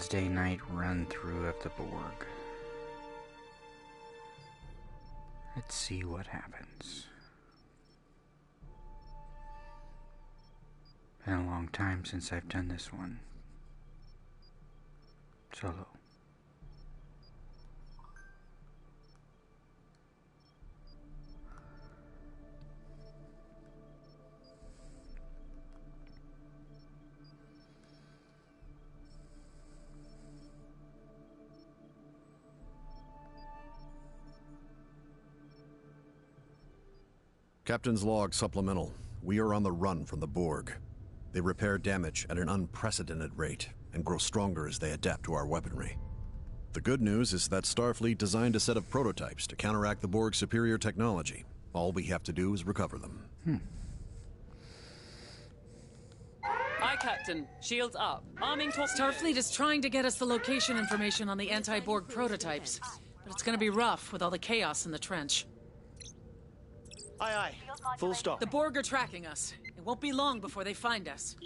Wednesday night run-through of the Borg. Let's see what happens. Been a long time since I've done this one solo. Captain's log supplemental. We are on the run from the Borg. They repair damage at an unprecedented rate and grow stronger as they adapt to our weaponry. The good news is that Starfleet designed a set of prototypes to counteract the Borg's superior technology. All we have to do is recover them. Aye, Captain. Shields up. Arming torpedoes. Starfleet is trying to get us the location information on the anti-Borg prototypes, but it's gonna be rough with all the chaos in the trench. Aye, aye. Full stop. The Borg are tracking us. It won't be long before they find us.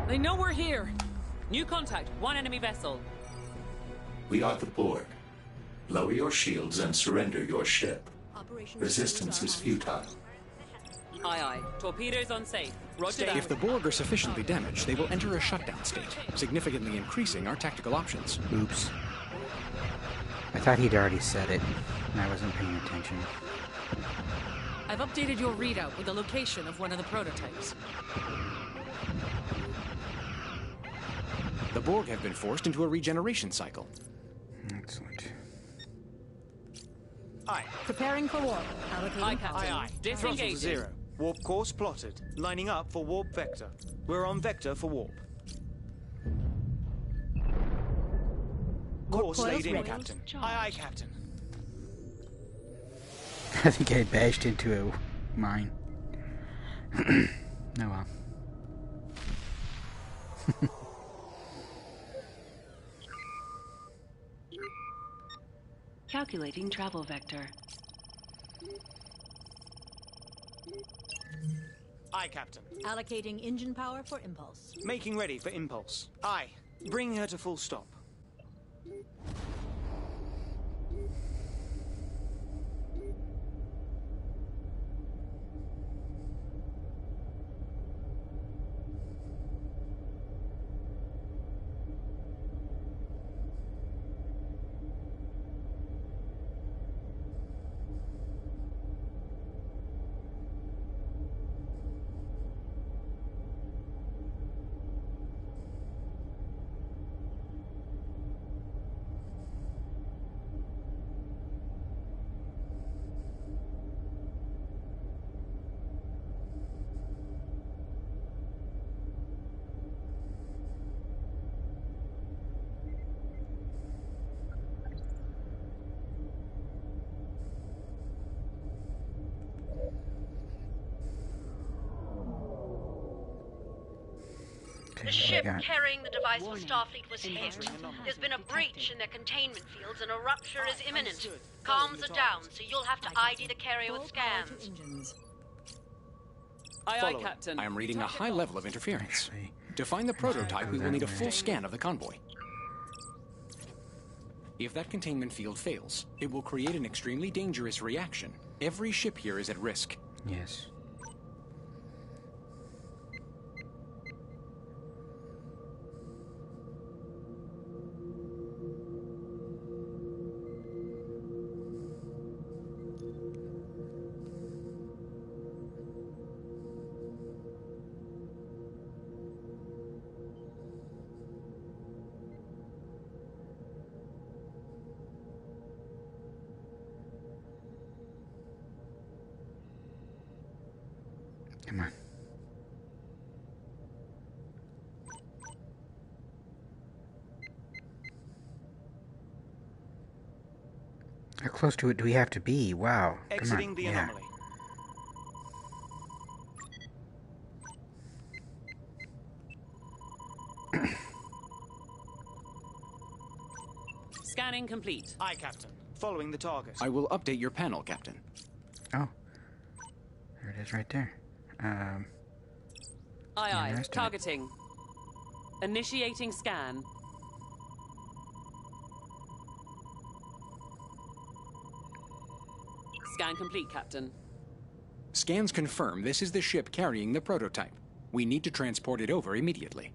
They know we're here. New contact. One enemy vessel. We are the Borg. Lower your shields and surrender your ship. Resistance is futile. Aye, aye. Torpedoes on safe. Roger that. If the Borg are sufficiently damaged, they will enter a shutdown state, significantly increasing our tactical options. Oops. I thought he'd already said it, and I wasn't paying attention. I've updated your readout with the location of one of the prototypes. The Borg have been forced into a regeneration cycle. Excellent. Aye. Preparing for warp. Aye, Captain. Aye, aye. Disengaging. Throttle to 0. Warp course plotted. Lining up for warp vector. We're on vector for warp. Course laid in, Captain. Aye, aye, Captain. I think I bashed into a mine. Oh well. Calculating travel vector. Aye, Captain. Allocating engine power for impulse. Making ready for impulse. Aye. Bringing her to full stop. The ship carrying the device for Starfleet was hit. There's been a breach in their containment fields and a rupture is imminent. Comms are down, so you'll have to ID the carrier with scans. Aye, aye, Captain. I am reading a high level of interference. To find the prototype, we will need a full scan of the convoy. If that containment field fails, it will create an extremely dangerous reaction. Every ship here is at risk. Yes. Come on. How close to it do we have to be? Wow. Exiting the anomaly. Scanning complete. Aye, Captain. Following the target. I will update your panel, Captain. Oh. There it is right there. Aye. Targeting. Initiating scan. Scan complete, Captain. Scans confirm this is the ship carrying the prototype. We need to transport it over immediately.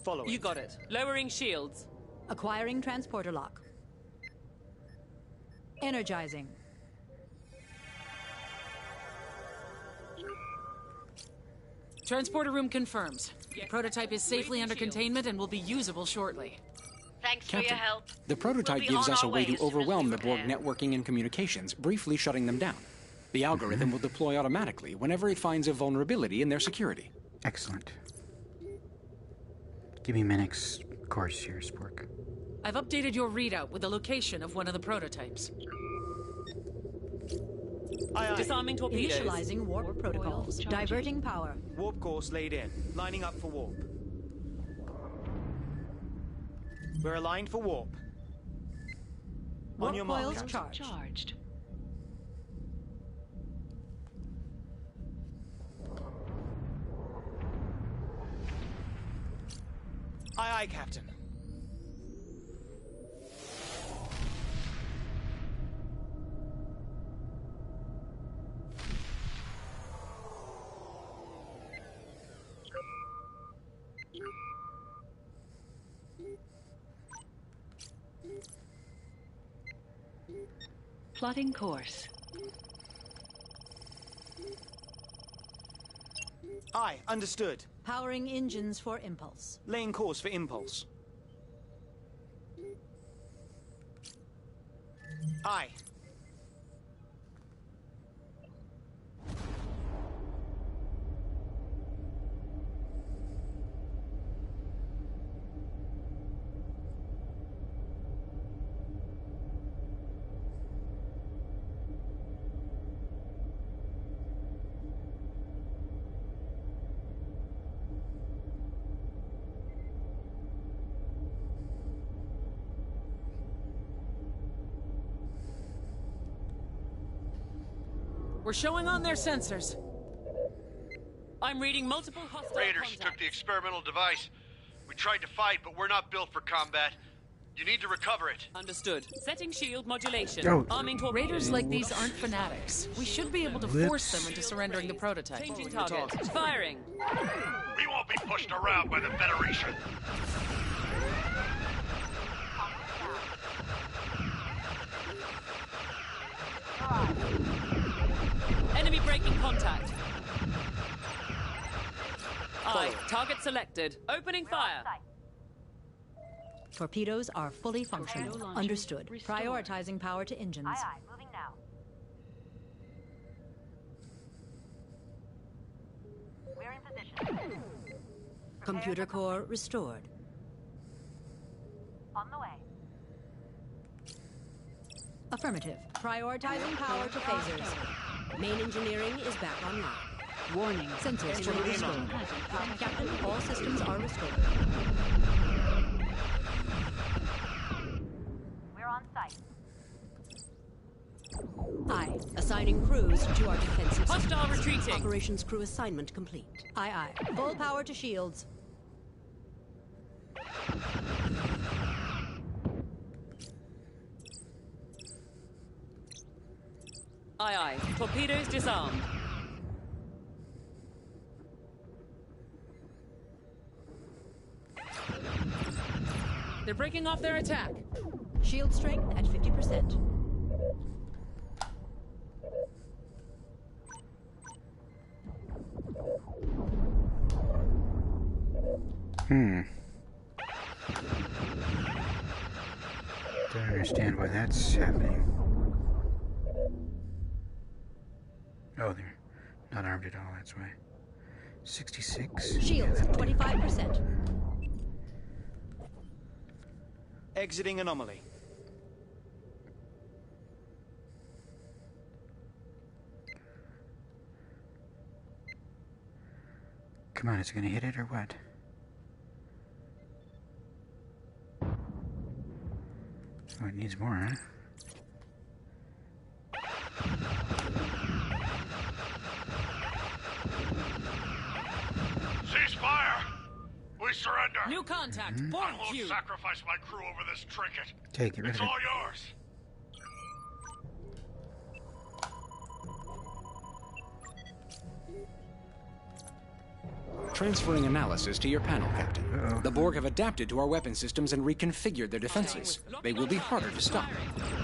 Follow it. You got it. Lowering shields. Acquiring transporter lock. Energizing. Transporter room confirms. Prototype is safely under containment and will be usable shortly. Thanks for Captain, your help. the prototype We'll be gives on us a our way way to as soon as we overwhelm the Borg prepare. networking and communications, briefly shutting them down. The algorithm will deploy automatically whenever it finds a vulnerability in their security. Excellent. Give me my next course here, Spork. I've updated your readout with the location of one of the prototypes. Aye. Disarming torpedoes. Initializing warp protocols. Diverting power. Warp course laid in. Lining up for warp. We're aligned for warp. On Warp your mark, coils Captain. charged. Aye, Captain. Plotting course. Aye, understood. Powering engines for impulse. Laying course for impulse. Aye. We're showing on their sensors. I'm reading multiple hostile Raiders contacts. took the experimental device. We tried to fight, but we're not built for combat. You need to recover it. Understood. Setting shield modulation. Oh. Arming torpedoes. Raiders like these aren't fanatics. We should be able to force them into surrendering the prototype. Changing target. Firing. We won't be pushed around by the Federation. Enemy breaking contact. Aye. Target selected. Opening fire. Torpedoes are fully functional. Understood. Prioritizing power to engines. Moving now. We're in position. Computer core restored. On the way. Affirmative. Prioritizing power to phasers. Main engineering is back online. Warning. Sensors fully restored. Captain, all systems are restored. We're on site. Aye. Assigning crews to our defensive Hostile systems. retreating. Operations crew assignment complete. Aye, aye. Full power to shields. Aye, aye. Torpedoes disarmed. They're breaking off their attack. Shield strength at 50%. Don't understand why that's happening. Oh, they're not armed at all, that's why. 66. Shields, 25%. Exiting anomaly. Come on, is it gonna hit it or what? Oh, it needs more, huh? New contact. Borg I won't cube. sacrifice my crew over this trinket. Okay, get rid It's of it. all yours. Transferring analysis to your panel, Captain. The Borg have adapted to our weapon systems and reconfigured their defenses. They will be harder to stop.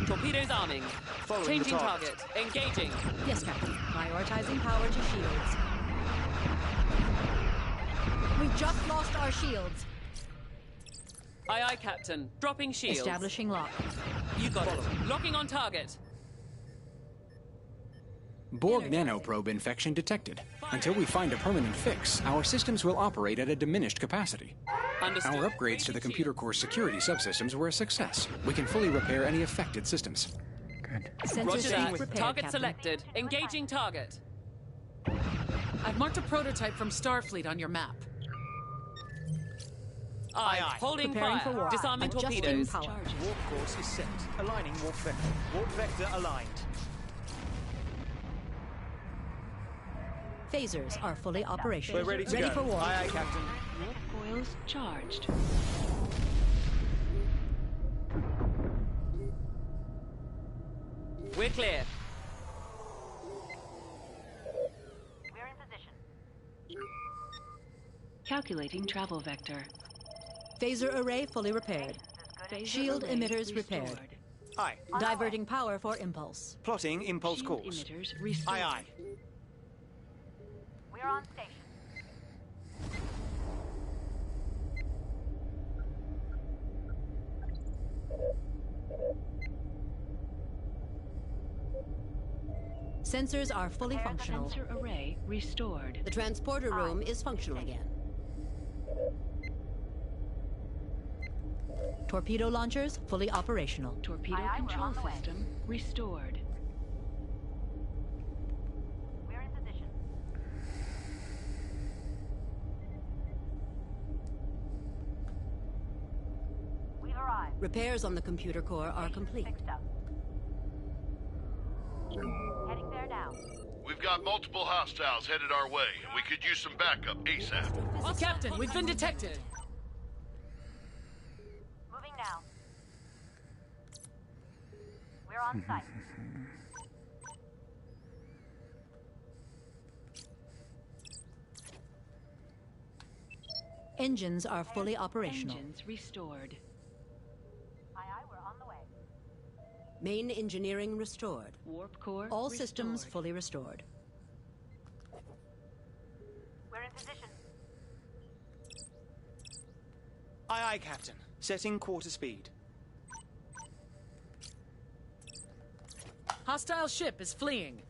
Torpedoes arming. Following the Changing target. target. Engaging. Yes, Captain. Prioritizing power to shields. We've just lost our shields. Aye, aye, Captain. Dropping shields. Establishing lock. You got it. Locking on target. Borg nanoprobe infection detected. Until we find a permanent fix, our systems will operate at a diminished capacity. Understood. Our upgrades to the computer core security subsystems were a success. We can fully repair any affected systems. Good. Sensor Roger state that. repaired, Target Captain. selected. Engaging target. I've marked a prototype from Starfleet on your map. Aye, aye. holding Preparing fire. for war. Disarming Adjusting torpedoes. power. Warp course is set. Aligning warp vector. Warp vector aligned. Phasers are fully operational. We're ready to go. for war. Aye, aye, Captain. Warp coils charged. We're clear. We're in position. Calculating travel vector. Phaser array fully repaired. Shield emitters repaired. Aye. Diverting power for impulse. Plotting impulse Shield course. emitters restored. Aye, aye. We're on station. Sensors are fully functional. Sensor array restored. The transporter room is functional again. Torpedo launchers fully operational. Torpedo control system restored. We're in position. We've arrived. Repairs on the computer core are complete. Fixed up. Heading there now. We've got multiple hostiles headed our way, and we could use some backup ASAP. Captain, we've been detected. Moving now. We're on site. Engines are fully operational. Engines restored. Aye, aye, we're on the way. Main engineering restored. Warp core All restored. systems fully restored. We're in position. Aye, aye, Captain. Setting quarter speed. Hostile ship is fleeing.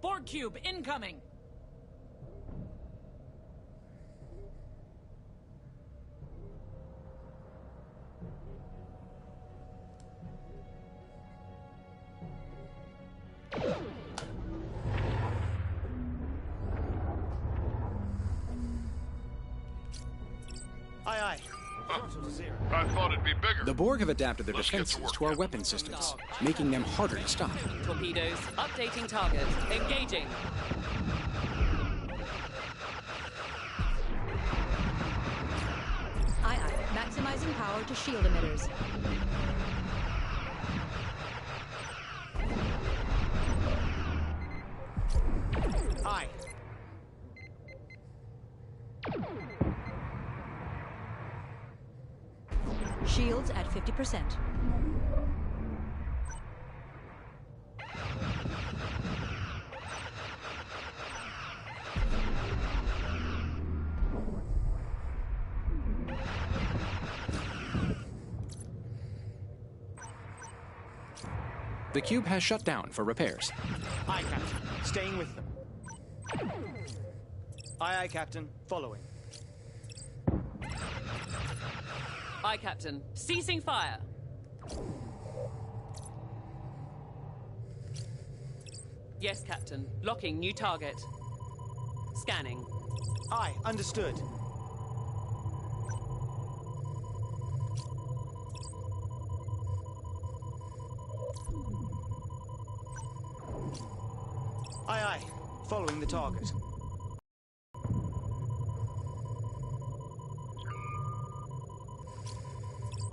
Borg cube incoming. Aye, aye. I thought it'd be bigger. The Borg have adapted their Let's get to defenses work, to our Captain. weapon systems, making them harder to stop. Torpedoes. Updating target. Engaging. Aye, aye. Maximizing power to shield emitters. Shields at 50%. The cube has shut down for repairs. Aye, Captain. Staying with them. Aye, Captain. Following. Aye, Captain. Ceasing fire. Yes, Captain. Locking new target. Scanning. Aye, understood. Aye, aye. Following the target.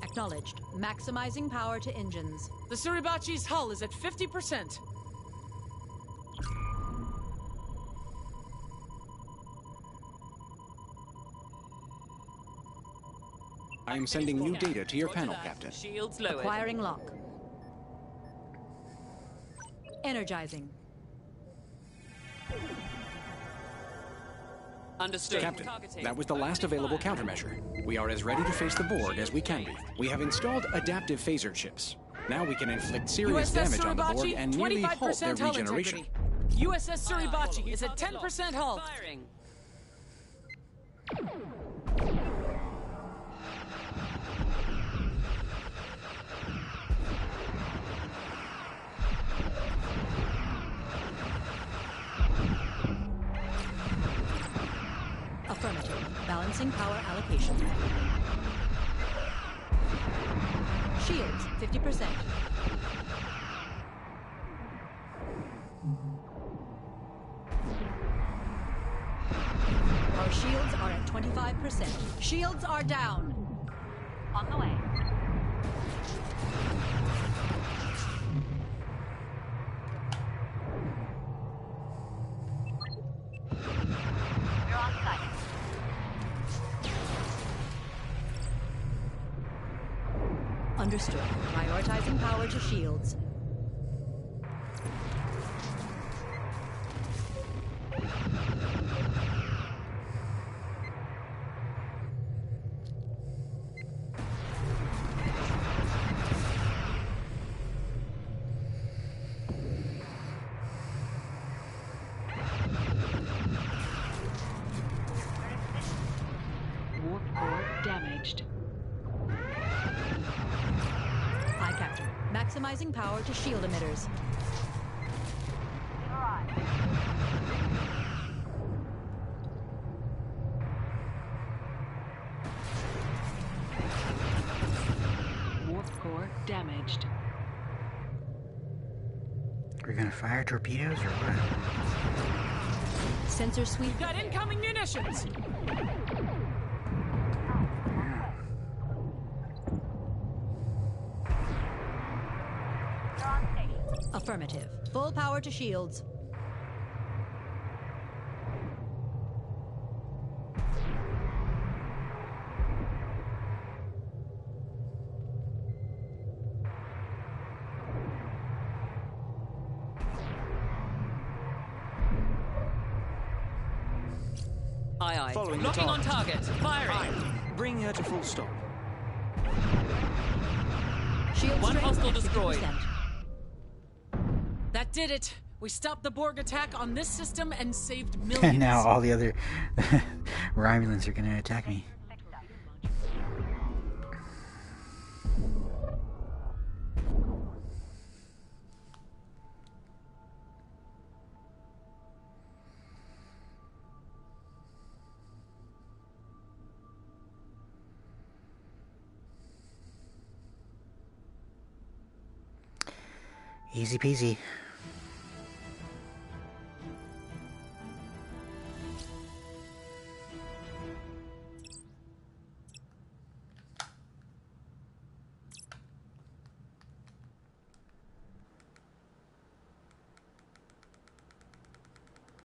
Acknowledged. Maximizing power to engines. The Suribachi's hull is at 50%. I am sending new data to your panel, Captain. Shields lowered. Acquiring lock. Energizing. Understood. Captain, Targeting. that was the last available countermeasure. We are as ready to face the Borg as we can be. We have installed adaptive phaser chips. Now we can inflict serious USS damage on the Borg Suribachi, and nearly halt their 25% hull regeneration. integrity. USS Suribachi is at 10% hull. Firing. Affirmative. Balancing power allocation. Shields, 50%. Our shields are at 25%. Shields are down. On the way. We're on site. Understood. Prioritizing power to shields. Warp core damaged. Aye, Captain. Maximizing power to shield emitters. Warp core damaged. We're gonna fire torpedoes or what? Sensor sweep. Got incoming munitions. Affirmative. Full power to shields. Aye, aye. Following the Locking on target. target. Firing. Aye. Bring her to full stop. Shield One strength hostile at destroyed. 50%. That did it. We stopped the Borg attack on this system and saved millions. And now all the other Romulans are gonna attack me. Easy peasy.